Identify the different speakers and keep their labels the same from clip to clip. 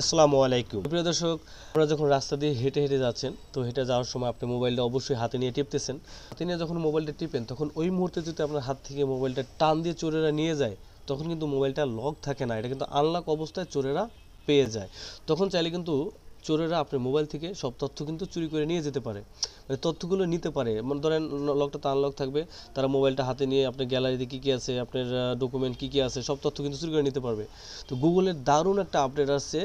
Speaker 1: আসসালামু আলাইকুম প্রিয় দর্শক, আপনারা যখন রাস্তা দিয়ে হেঁটে হেঁটে যাচ্ছেন, তো হেঁটে যাওয়ার সময় আপনি মোবাইলটা অবশ্যই হাতে নিয়ে টিপতেছেন। হাতে নিয়ে যখন মোবাইলটা টিপেন, তখন ওই মুহূর্তে যদি আপনার হাত থেকে মোবাইলটা টান দিয়ে চোরেরা নিয়ে যায়, তখন কিন্তু মোবাইলটা লক থাকে না, এটা কিন্তু আনলক অবস্থায় চোরেরা পেয়ে যায়। তখন চাইলে কিন্তু চোরেরা আপনার মোবাইল থেকে সব তথ্য কিন্তু চুরি করে নিয়ে যেতে পারে, মানে তথ্যগুলো নিতে পারে। মানে ধরেন লকটা তো আনলক থাকবে, তারা মোবাইলটা হাতে নিয়ে আপনার গ্যালারিতে কী কী আছে, আপনার ডকুমেন্ট কী কী আছে, সব তথ্য কিন্তু চুরি করে নিতে পারবে। তো গুগলের দারুণ একটা আপডেট আসছে,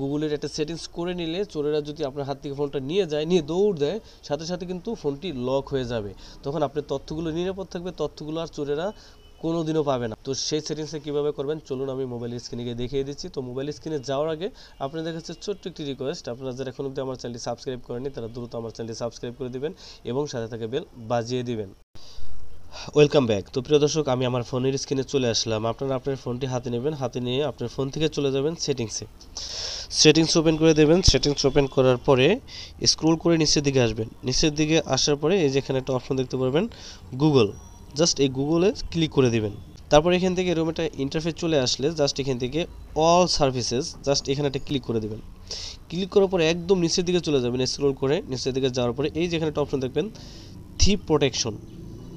Speaker 1: গুগলের একটা সেটিংস করে নিলে চোরেরা যদি আপনার হাত থেকে ফোনটা নিয়ে যায়, নিয়ে দৌড় দেয়, সাথে সাথে কিন্তু ফোনটি লক হয়ে যাবে। তখন আপনার তথ্যগুলো নিরাপদ থাকবে, তথ্যগুলো আর চোরেরা কোনো দিনও পাবে না। তো সেই সেটিংসে কীভাবে করবেন চলুন আমি মোবাইল স্ক্রিনে গিয়ে দেখিয়ে দিচ্ছি। তো মোবাইল স্ক্রিনে যাওয়ার আগে আপনাদের কাছে ছোট্ট একটি রিকোয়েস্ট, আপনারা যারা এখন অবধি আমার চ্যানেলটি সাবস্ক্রাইব করেনি তারা দ্রুত আমার চ্যানেলটি সাবস্ক্রাইব করে দিবেন এবং সাথে থাকে বেল বাজিয়ে দিবেন। Welcome back. তো প্রিয় দর্শক, আমি আমার ফোনের স্ক্রিনে চলে আসলাম। আপনারা আপনার ফোনটি হাতে নেবেন, হাতে নিয়ে আপনার ফোন থেকে চলে যাবেন সেটিংস ওপেন করে দেবেন। সেটিংস ওপেন করার পরে স্ক্রল করে নিচের দিকে আসবেন। নিচের দিকে আসার পরে এই যেখানে একটা অপশন দেখতে পারবেন গুগল, জাস্ট এই গুগলে ক্লিক করে দিবেন। তারপর এখান থেকে এরকম একটা ইন্টারফেস চলে আসলে জাস্ট এখান থেকে অল সার্ভিসেস, জাস্ট এখানে একটা ক্লিক করে দেবেন। ক্লিক করার পরে একদম নিচের দিকে চলে যাবেন। স্ক্রল করে নিচের দিকে যাওয়ার পরে এই যেখানে একটা অপশন দেখবেন থিপ প্রোটেকশন,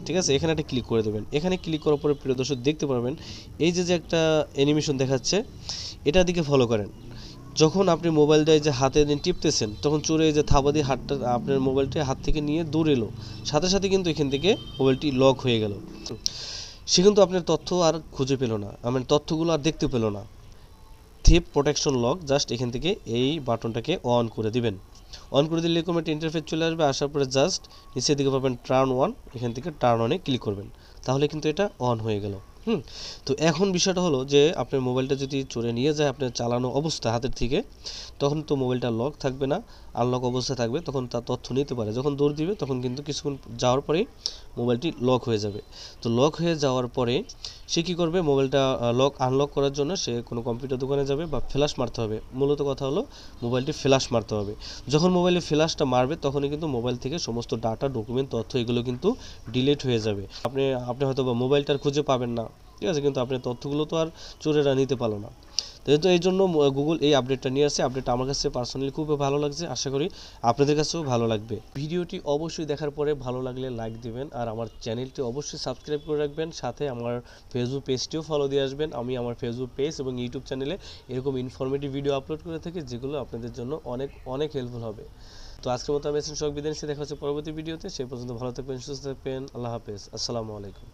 Speaker 1: ঠিক আছে, এখানে একটা ক্লিক করে দেবেন। এখানে ক্লিক করার পরে প্রিয় দর্শক দেখতে পারবেন এই যে একটা অ্যানিমেশন দেখাচ্ছে, এটার দিকে ফলো করেন। যখন আপনি মোবাইলটা যে হাতে দিন টিপতেছেন, তখন চোরে যে থাবা দিয়ে হাতটা আপনার মোবাইলটি হাত থেকে নিয়ে দৌড় এলো, সাথে সাথে কিন্তু এখান থেকে মোবাইলটি লক হয়ে গেল। সে কিন্তু আপনার তথ্য আর খুঁজে পেল না, আমার তথ্যগুলো আর দেখতে পেল না। থিপ প্রোটেকশন লক, জাস্ট এখান থেকে এই বাটনটাকে অন করে দিবেন। অন করে দিলে এরকম একটা ইন্টারফেস চলে আসবে। আসার পরে জাস্ট নিচের দিকে পাবেন টার্ন অন, এখান থেকে টার্ন অনে ক্লিক করবেন, তাহলে কিন্তু এটা অন হয়ে গেল। তো এখন বিষয়টা হলো যে আপনার মোবাইলটা যদি চোরে নিয়ে যায় আপনার চালানো অবস্থা হাতের থেকে, তখন তো মোবাইলটা লক থাকবে না, আনলক অবস্থা থাকবে, তখন তার তথ্য নিতে পারে। যখন দৌড় দিবে তখন কিন্তু কিছুক্ষণ যাওয়ার পরেই মোবাইলটি লক হয়ে যাবে। তো লক হয়ে যাওয়ার পরে সে কী করবে, মোবাইলটা আনলক করার জন্য সে কোনো কম্পিউটার দোকানে যাবে বা ফ্ল্যাশ মারতে হবে। মূলত কথা হলো মোবাইলটি ফ্ল্যাশ মারতে হবে। যখন মোবাইলে ফ্ল্যাশটা মারবে তখনই কিন্তু মোবাইল থেকে সমস্ত ডাটা, ডকুমেন্ট, তথ্য এগুলো কিন্তু ডিলিট হয়ে যাবে। আপনি হয়তো বা মোবাইলটা খুঁজে পাবেন না, ঠিক আছে, কিন্তু আপনার তথ্যগুলো তো আর চোরেরা নিতে পারলো না। তো এই জন্য গুগল এই আপডেটটা নিয়ে আসছে। আপডেটটা আমার কাছে পার্সোনালি খুবই ভালো লাগছে, আশা করি আপনাদের কাছেও ভালো লাগবে। ভিডিওটি অবশ্যই দেখার পরে ভালো লাগলে লাইক দিবেন, আর আমার চ্যানেলটি অবশ্যই সাবস্ক্রাইব করে রাখবেন, সাথে আমার ফেসবুক পেজটিও ফলো দিয়ে আসবেন। আমি আমার ফেসবুক পেজ এবং ইউটিউব চ্যানেলে এরকম ইনফরমেটিভ ভিডিও আপলোড করে থাকি, যেগুলো আপনাদের জন্য অনেক অনেক হেল্পফুল হবে। তো আজকের মতো আমি এসেছি, সব বিদায় নিচ্ছি, দেখা হচ্ছে পরবর্তী ভিডিওতে। সে পর্যন্ত ভালো থাকবেন, সুস্থ থাকবেন, আল্লাহ হাফেজ, আসসালামু আলাইকুম।